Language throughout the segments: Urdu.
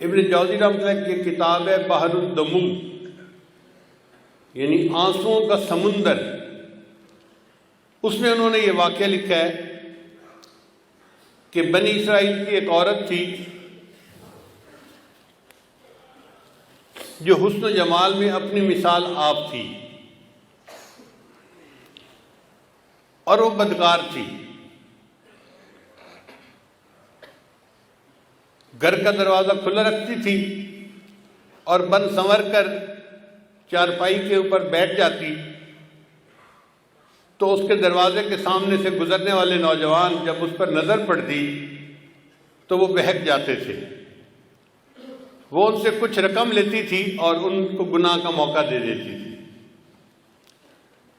ابن جوزی رحمۃ اللہ کی کتاب ہے بحر الدموع، یعنی آنسوؤں کا سمندر، اس میں انہوں نے یہ واقعہ لکھا ہے کہ بنی اسرائیل کی ایک عورت تھی جو حسن و جمال میں اپنی مثال آپ تھی، اور وہ بدکار تھی۔ گھر کا دروازہ کھلا رکھتی تھی اور بن سنور کر چارپائی کے اوپر بیٹھ جاتی تو اس کے دروازے کے سامنے سے گزرنے والے نوجوان جب اس پر نظر پڑتی تو وہ بہک جاتے تھے۔ وہ ان سے کچھ رقم لیتی تھی اور ان کو گناہ کا موقع دے دیتی تھی۔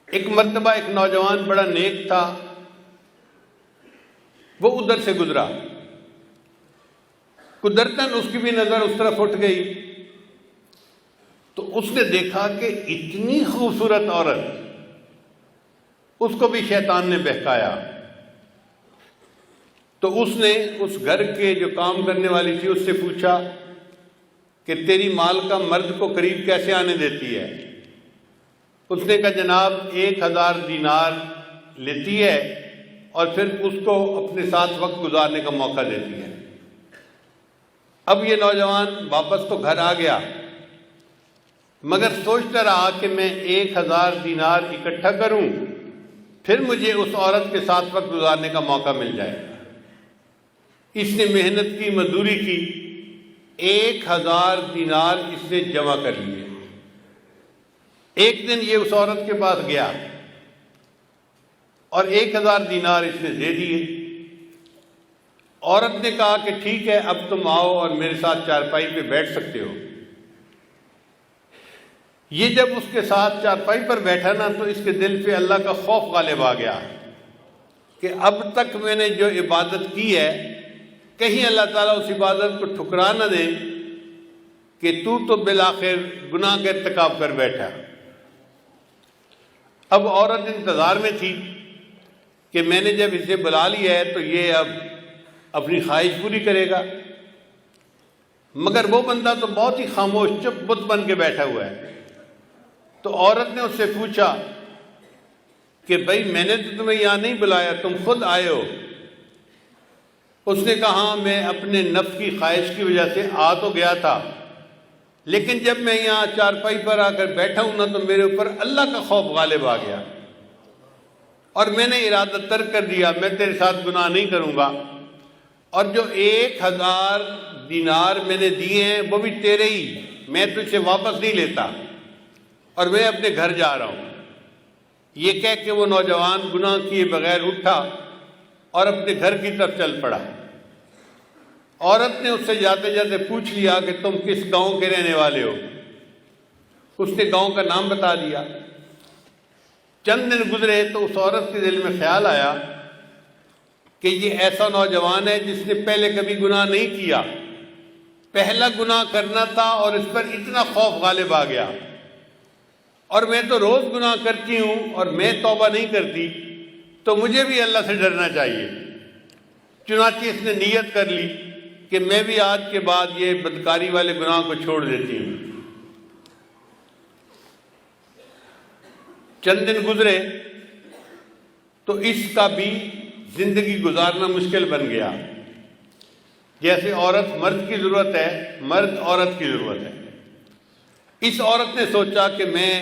ایک مرتبہ ایک نوجوان بڑا نیک تھا، وہ ادھر سے گزرا، قدرتاً اس کی بھی نظر اس طرف اٹھ گئی تو اس نے دیکھا کہ اتنی خوبصورت عورت، اس کو بھی شیطان نے بہکایا۔ تو اس نے اس گھر کے جو کام کرنے والی تھی اس سے پوچھا کہ تیری مالکہ مرد کو قریب کیسے آنے دیتی ہے؟ اس نے کہا جناب 1000 دینار لیتی ہے اور پھر اس کو اپنے ساتھ وقت گزارنے کا موقع دیتی ہے۔ اب یہ نوجوان واپس تو گھر آ گیا، مگر سوچتا رہا کہ میں 1000 دینار اکٹھا کروں پھر مجھے اس عورت کے ساتھ وقت گزارنے کا موقع مل جائے گا۔ اس نے محنت کی، مزدوری کی، 1000 دینار اس نے جمع کر لیے۔ ایک دن یہ اس عورت کے پاس گیا اور 1000 دینار اس نے دے دیے۔ عورت نے کہا کہ ٹھیک ہے اب تم آؤ اور میرے ساتھ چارپائی پہ بیٹھ سکتے ہو۔ یہ جب اس کے ساتھ چارپائی پر بیٹھا نا تو اس کے دل پہ اللہ کا خوف غالب آ گیا کہ اب تک میں نے جو عبادت کی ہے کہیں اللہ تعالیٰ اس عبادت کو ٹھکرا نہ دے کہ تو بالآخر گناہ کا ارتکاب کر بیٹھا۔ اب عورت انتظار میں تھی کہ میں نے جب اسے بلا لیا ہے تو یہ اب اپنی خواہش پوری کرے گا، مگر وہ بندہ تو بہت ہی خاموش چپ بت بن کے بیٹھا ہوا ہے۔ تو عورت نے اس سے پوچھا کہ بھائی میں نے تو تمہیں یہاں نہیں بلایا، تم خود آئے ہو۔ اس نے کہا ہاں میں اپنے نفس کی خواہش کی وجہ سے آ تو گیا تھا، لیکن جب میں یہاں چارپائی پر آ کر بیٹھا ہوں نا تو میرے اوپر اللہ کا خوف غالب آ گیا اور میں نے ارادہ ترک کر دیا، میں تیرے ساتھ گناہ نہیں کروں گا، اور جو 1000 دینار میں نے دیے ہیں وہ بھی تیرے ہی، میں تجھ سے واپس نہیں لیتا اور میں اپنے گھر جا رہا ہوں۔ یہ کہہ کے وہ نوجوان گناہ کیے بغیر اٹھا اور اپنے گھر کی طرف چل پڑا۔ عورت نے اس سے جاتے جاتے پوچھ لیا کہ تم کس گاؤں کے رہنے والے ہو؟ اس نے گاؤں کا نام بتا دیا۔ چند دن گزرے تو اس عورت کے دل میں خیال آیا کہ یہ ایسا نوجوان ہے جس نے پہلے کبھی گناہ نہیں کیا، پہلا گناہ کرنا تھا اور اس پر اتنا خوف غالب آ گیا، اور میں تو روز گناہ کرتی ہوں اور میں توبہ نہیں کرتی، تو مجھے بھی اللہ سے ڈرنا چاہیے۔ چنانچہ اس نے نیت کر لی کہ میں بھی آج کے بعد یہ بدکاری والے گناہ کو چھوڑ دیتی ہوں۔ چند دن گزرے تو اس کا بھی زندگی گزارنا مشکل بن گیا۔ جیسے عورت مرد کی ضرورت ہے، مرد عورت کی ضرورت ہے۔ اس عورت نے سوچا کہ میں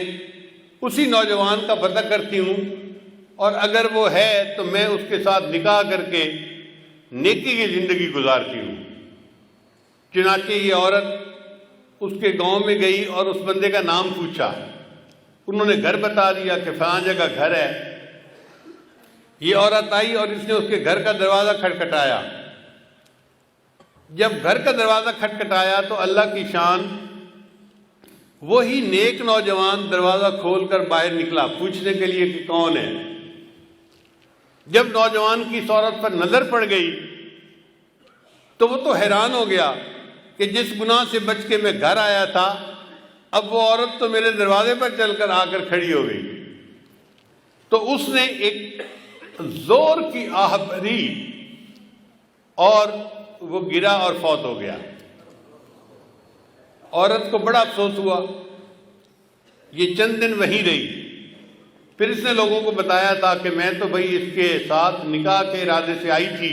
اسی نوجوان کا پتہ کرتی ہوں اور اگر وہ ہے تو میں اس کے ساتھ نکاح کر کے نیکی کی زندگی گزارتی ہوں۔ چنانچہ یہ عورت اس کے گاؤں میں گئی اور اس بندے کا نام پوچھا۔ انہوں نے گھر بتا دیا کہ فلاں جگہ گھر ہے۔ یہ عورت آئی اور اس نے اس کے گھر کا دروازہ کھٹکھٹایا۔ جب گھر کا دروازہ کھٹکھٹایا تو اللہ کی شان، وہی نیک نوجوان دروازہ کھول کر باہر نکلا پوچھنے کے لیے کہ کون ہے۔ جب نوجوان کی اس عورت پر نظر پڑ گئی تو وہ تو حیران ہو گیا کہ جس گناہ سے بچ کے میں گھر آیا تھا اب وہ عورت تو میرے دروازے پر چل کر آ کر کھڑی ہو گئی۔ تو اس نے ایک زور کی آہ بھری اور وہ گرا اور فوت ہو گیا۔ عورت کو بڑا افسوس ہوا، یہ چند دن وہیں رہی۔ پھر اس نے لوگوں کو بتایا تھا کہ میں تو بھئی اس کے ساتھ نکاح کے ارادے سے آئی تھی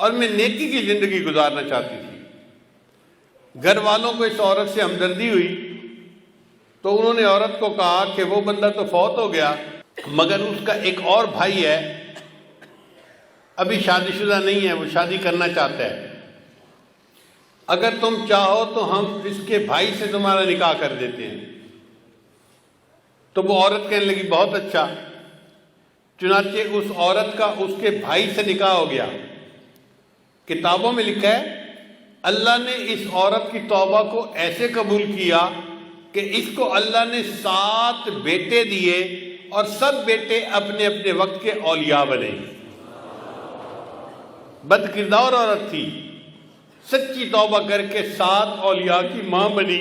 اور میں نیکی کی زندگی گزارنا چاہتی تھی۔ گھر والوں کو اس عورت سے ہمدردی ہوئی تو انہوں نے عورت کو کہا کہ وہ بندہ تو فوت ہو گیا مگر اس کا ایک اور بھائی ہے، ابھی شادی شدہ نہیں ہے، وہ شادی کرنا چاہتا ہے، اگر تم چاہو تو ہم اس کے بھائی سے تمہارا نکاح کر دیتے ہیں۔ تو وہ عورت کہنے لگی بہت اچھا۔ چنانچہ اس عورت کا اس کے بھائی سے نکاح ہو گیا۔ کتابوں میں لکھا ہے اللہ نے اس عورت کی توبہ کو ایسے قبول کیا کہ اس کو اللہ نے 7 بیٹے دیے اور سب بیٹے اپنے اپنے وقت کے اولیاء بنے۔ بد کردار عورت تھی، سچی توبہ کر کے 7 اولیاء کی ماں بنی،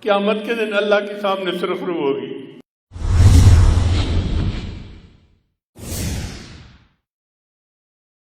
قیامت کے دن اللہ کے سامنے سرخرو ہوگی۔